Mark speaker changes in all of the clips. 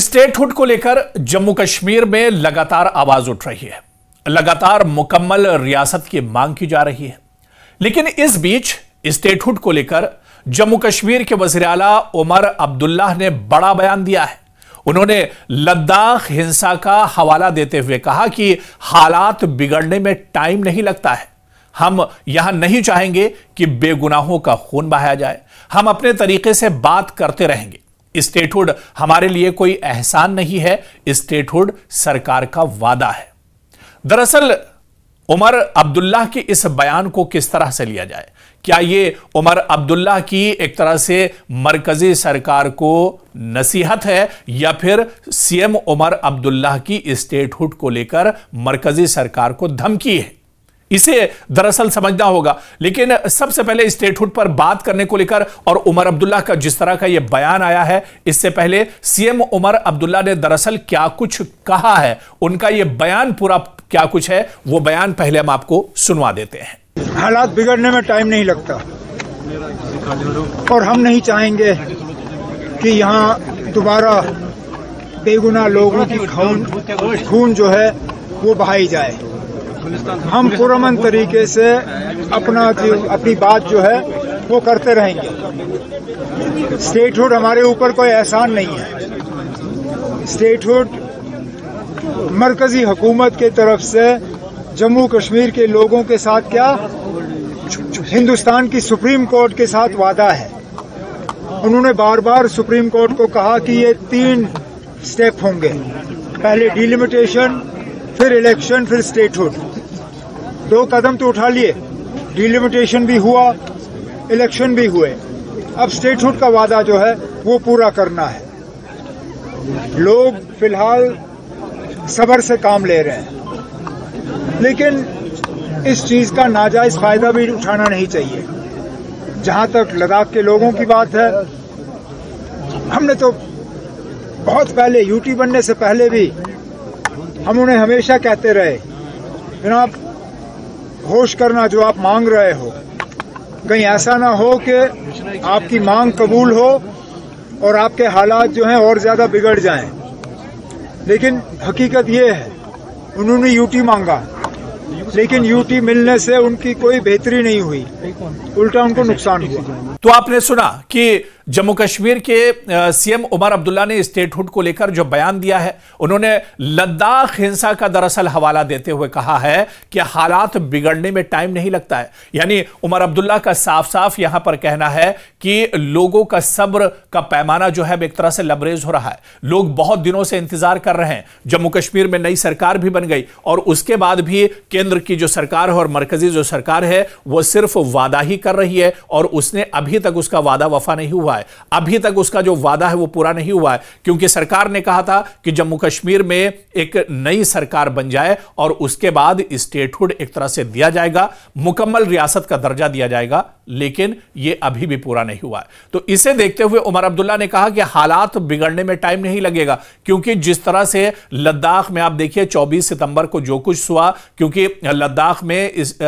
Speaker 1: Statehood को लेकर जम्मू कश्मीर में लगातार आवाज उठ रही है। लगातार मुकम्मल रियासत की मांग की जा रही है। लेकिन इस बीच स्टेटहुड को लेकर जम्मू कश्मीर के वज़ीर आला उमर अब्दुल्लाह ने बड़ा बयान दिया है। उन्होंने लद्दाख हिंसा का हवाला देते हुए कहा कि हालात बिगड़ने में टाइम नहीं लगता है। हम यहां नहीं चाहेंगे कि बेगुनाहों का खून बहाया जाए। हम अपने तरीके से बात करते रहेंगे। स्टेटहुड हमारे लिए कोई एहसान नहीं है, स्टेटहुड सरकार का वादा है। दरअसल उमर अब्दुल्लाह के इस बयान को किस तरह से लिया जाए? क्या ये उमर अब्दुल्लाह की एक तरह से मरकजी सरकार को नसीहत है या फिर सीएम उमर अब्दुल्लाह की स्टेटहुड को लेकर मरकजी सरकार को धमकी है? इसे दरअसल समझना होगा। लेकिन सबसे पहले स्टेटहुड पर बात करने को लेकर और उमर अब्दुल्लाह का जिस तरह का यह बयान आया है, इससे पहले सीएम उमर अब्दुल्लाह ने दरअसल क्या कुछ कहा है, उनका यह बयान पूरा क्या कुछ है, वो बयान पहले हम आपको सुनवा देते हैं।
Speaker 2: हालात बिगड़ने में टाइम नहीं लगता और हम नहीं चाहेंगे कि यहाँ दोबारा बेगुनाह लोगों की खून जो है वो बहाई जाए। हम पुरअमन तरीके से अपनी बात जो है वो करते रहेंगे। स्टेटहुड हमारे ऊपर कोई एहसान नहीं है। स्टेटहुड मरकजी हुकूमत की तरफ से जम्मू कश्मीर के लोगों के साथ क्या हिंदुस्तान की सुप्रीम कोर्ट के साथ वादा है। उन्होंने बार बार सुप्रीम कोर्ट को कहा कि ये 3 स्टेप होंगे, पहले डिलिमिटेशन, फिर इलेक्शन, फिर स्टेटहुड। 2 कदम तो उठा लिए, डिलिमिटेशन भी हुआ, इलेक्शन भी हुए। अब स्टेटहुड का वादा जो है वो पूरा करना है। लोग फिलहाल सब्र से काम ले रहे हैं, लेकिन इस चीज का नाजायज फायदा भी उठाना नहीं चाहिए। जहां तक लद्दाख के लोगों की बात है, हमने तो बहुत पहले यूटी बनने से पहले भी हम उन्हें हमेशा कहते रहे, जनाब होश करना जो आप मांग रहे हो, कहीं ऐसा ना हो कि आपकी मांग कबूल हो और आपके हालात जो हैं और ज्यादा बिगड़ जाएं। लेकिन हकीकत ये है, उन्होंने यूटी मांगा, लेकिन यूटी मिलने से उनकी कोई बेहतरी नहीं हुई, उल्टा उनको नुकसान हुआ।
Speaker 1: तो आपने सुना कि जम्मू कश्मीर के सीएम उमर अब्दुल्लाह ने स्टेटहुड को लेकर जो बयान दिया है, उन्होंने लद्दाख हिंसा का दरअसल हवाला देते हुए कहा है कि हालात बिगड़ने में टाइम नहीं लगता है। यानी उमर अब्दुल्लाह का साफ साफ यहां पर कहना है कि लोगों का सब्र का पैमाना जो है एक तरह से लबरेज हो रहा है। लोग बहुत दिनों से इंतजार कर रहे हैं। जम्मू कश्मीर में नई सरकार भी बन गई और उसके बाद भी केंद्र की जो सरकार है और मरकजी जो सरकार है वो सिर्फ वादा ही कर रही है और उसने अभी तक उसका वादा वफा नहीं हुआ है। अभी तक उसका जो वादा है वो पूरा नहीं हुआ है, क्योंकि सरकार ने कहा था कि जम्मू कश्मीर में एक नई सरकार बन जाए और उसके बाद स्टेटहुड एक तरह से दिया जाएगा, मुकम्मल रियासत का दर्जा दिया जाएगा, लेकिन यह अभी भी पूरा नहीं हुआ है। तो इसे देखते हुए उमर अब्दुल्लाह ने कहा कि हालात बिगड़ने में टाइम नहीं लगेगा, क्योंकि जिस तरह से लद्दाख में आप देखिए 24 सितंबर को जो कुछ हुआ, क्योंकि लद्दाख में इस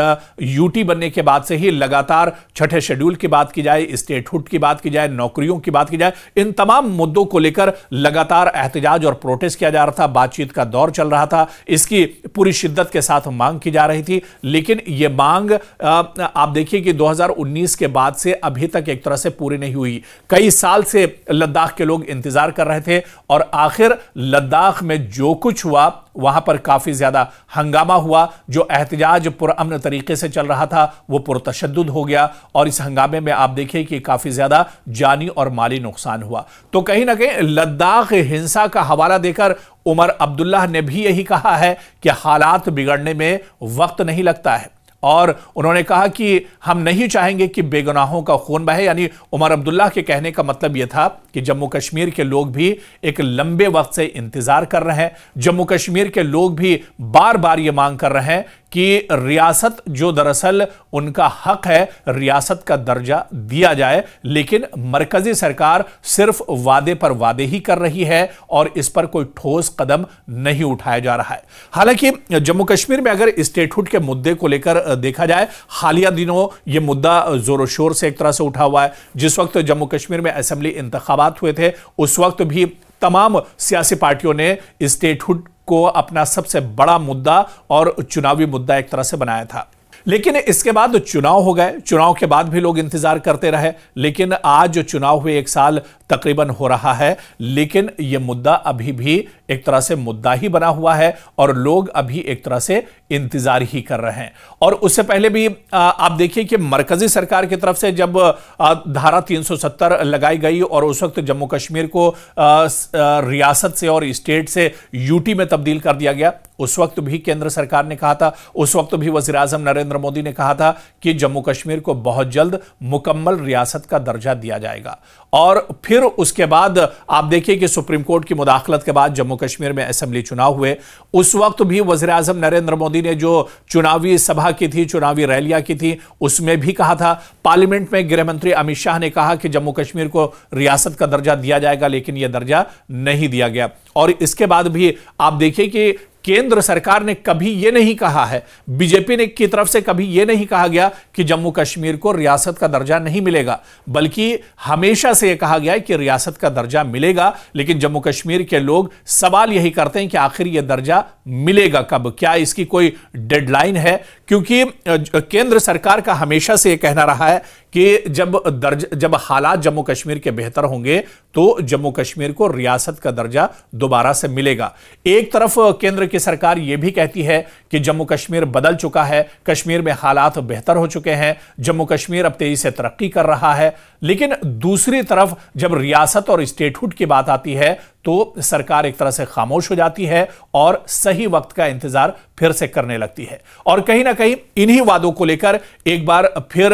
Speaker 1: यूटी बनने के बाद से ही लगातार छठे शेड्यूल की बात की जाए, स्टेटहुड की बात की जाए, नौकरियों की बात की जाए, इन तमाम मुद्दों को लेकर लगातार एहतजाज और प्रोटेस्ट किया जा रहा था, बातचीत का दौर चल रहा था, इसकी पूरी शिद्दत के साथ मांग की जा रही थी। लेकिन यह मांग आप देखिए कि 2019 के बाद से अभी तक एक तरह से पूरी नहीं हुई। कई साल से लद्दाख के लोग इंतजार कर रहे थे और आखिर लद्दाख में जो कुछ हुआ वहां पर काफी ज्यादा हंगामा हुआ। जो एहतजाज पुरअमन तरीके से चल रहा था वो पुरतशद्दुद हो गया और इस हंगामे में आप देखिए कि काफी ज्यादा जानी और माली नुकसान हुआ। तो कहीं ना कहीं लद्दाख हिंसा का हवाला देकर उमर अब्दुल्लाह ने भी यही कहा है कि हालात बिगड़ने में वक्त नहीं लगता है और उन्होंने कहा कि हम नहीं चाहेंगे कि बेगुनाहों का खून बहे। यानी उमर अब्दुल्लाह के कहने का मतलब यह था कि जम्मू कश्मीर के लोग भी एक लंबे वक्त से इंतजार कर रहे हैं। जम्मू कश्मीर के लोग भी बार बार यह मांग कर रहे हैं कि रियासत जो दरअसल उनका हक है, रियासत का दर्जा दिया जाए, लेकिन मरकजी सरकार सिर्फ वादे पर वादे ही कर रही है और इस पर कोई ठोस कदम नहीं उठाया जा रहा है। हालांकि जम्मू कश्मीर में अगर स्टेटहुड के मुद्दे को लेकर देखा जाए, हालिया दिनों यह मुद्दा जोरों शोर से एक तरह से उठा हुआ है। जिस वक्त जम्मू कश्मीर में असेंबली इंतखाबात हुए थे उस वक्त भी तमाम सियासी पार्टियों ने स्टेटहुड को अपना सबसे बड़ा मुद्दा और चुनावी मुद्दा एक तरह से बनाया था। लेकिन इसके बाद चुनाव हो गए, चुनाव के बाद भी लोग इंतजार करते रहे, लेकिन आज जो चुनाव हुए 1 साल तकरीबन हो रहा है, लेकिन यह मुद्दा अभी भी एक तरह से मुद्दा ही बना हुआ है और लोग अभी एक तरह से इंतजार ही कर रहे हैं। और उससे पहले भी आप देखिए कि मरकजी सरकार की तरफ से जब धारा 370 लगाई गई और उस वक्त जम्मू कश्मीर को रियासत से और स्टेट से यूटी में तब्दील कर दिया गया, उस वक्त भी केंद्र सरकार ने कहा था, उस वक्त भी वज़ीर आज़म नरेंद्र मोदी ने कहा था कि जम्मू कश्मीर को बहुत जल्द मुकम्मल रियासत का दर्जा दिया जाएगा। और फिर उसके बाद आप देखिए कि सुप्रीम कोर्ट की मुदाखलत के बाद जम्मू कश्मीर में असेंबली चुनाव हुए, उस वक्त भी वज़ीर आज़म नरेंद्र मोदी ने जो चुनावी सभा की थी, चुनावी रैलियां की थी, उसमें भी कहा था। पार्लियामेंट में गृह मंत्री अमित शाह ने कहा कि जम्मू कश्मीर को रियासत का दर्जा दिया जाएगा, लेकिन यह दर्जा नहीं दिया गया। और इसके बाद भी आप देखिए कि केंद्र सरकार ने कभी यह नहीं कहा है, बीजेपी ने की तरफ से कभी यह नहीं कहा गया कि जम्मू कश्मीर को रियासत का दर्जा नहीं मिलेगा, बल्कि हमेशा से यह कहा गया है कि रियासत का दर्जा मिलेगा। लेकिन जम्मू कश्मीर के लोग सवाल यही करते हैं कि आखिर यह दर्जा मिलेगा कब, क्या इसकी कोई डेडलाइन है? क्योंकि केंद्र सरकार का हमेशा से यह कहना रहा है कि जब हालात जम्मू कश्मीर के बेहतर होंगे तो जम्मू कश्मीर को रियासत का दर्जा दोबारा से मिलेगा। एक तरफ केंद्र की सरकार यह भी कहती है कि जम्मू कश्मीर बदल चुका है, कश्मीर में हालात बेहतर हो चुके हैं, जम्मू कश्मीर अब तेजी से तरक्की कर रहा है। लेकिन दूसरी तरफ जब रियासत और स्टेटहुड की बात आती है तो सरकार एक तरह से खामोश हो जाती है और सही वक्त का इंतजार फिर से करने लगती है। और कहीं ना कहीं इन्हीं वादों को लेकर एक बार फिर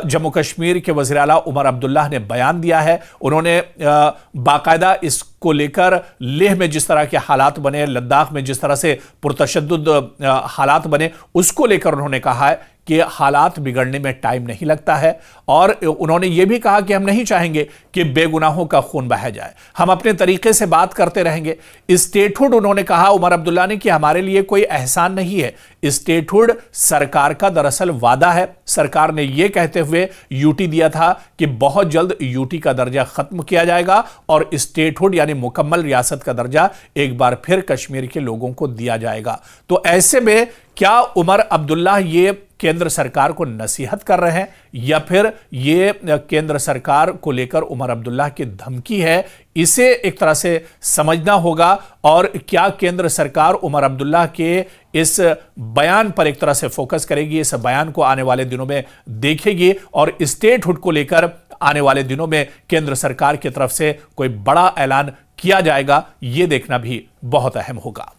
Speaker 1: जम्मू कश्मीर के वज़ीर आला उमर अब्दुल्ला ने बयान दिया है। उन्होंने बाकायदा इसको लेकर लेह में जिस तरह के हालात बने, लद्दाख में जिस तरह से पुरतशद्दुद हालात बने, उसको लेकर उन्होंने कहा है कि हालात बिगड़ने में टाइम नहीं लगता है। और उन्होंने यह भी कहा कि हम नहीं चाहेंगे कि बेगुनाहों का खून बहा जाए, हम अपने तरीके से बात करते रहेंगे। स्टेटहुड, उन्होंने कहा उमर अब्दुल्ला ने, कि हमारे लिए कोई एहसान नहीं है, स्टेटहुड सरकार का दरअसल वादा है। सरकार ने यह कहते हुए यूटी दिया था कि बहुत जल्द यूटी का दर्जा खत्म किया जाएगा और स्टेटहुड यानी मुकम्मल रियासत का दर्जा एक बार फिर कश्मीर के लोगों को दिया जाएगा। तो ऐसे में क्या उमर अब्दुल्ला ये केंद्र सरकार को नसीहत कर रहे हैं या फिर ये केंद्र सरकार को लेकर उमर अब्दुल्ला की धमकी है? इसे एक तरह से समझना होगा। और क्या केंद्र सरकार उमर अब्दुल्ला के इस बयान पर एक तरह से फोकस करेगी, इस बयान को आने वाले दिनों में देखेगी और स्टेटहुड को लेकर आने वाले दिनों में केंद्र सरकार की तरफ से कोई बड़ा ऐलान किया जाएगा, यह देखना भी बहुत अहम होगा।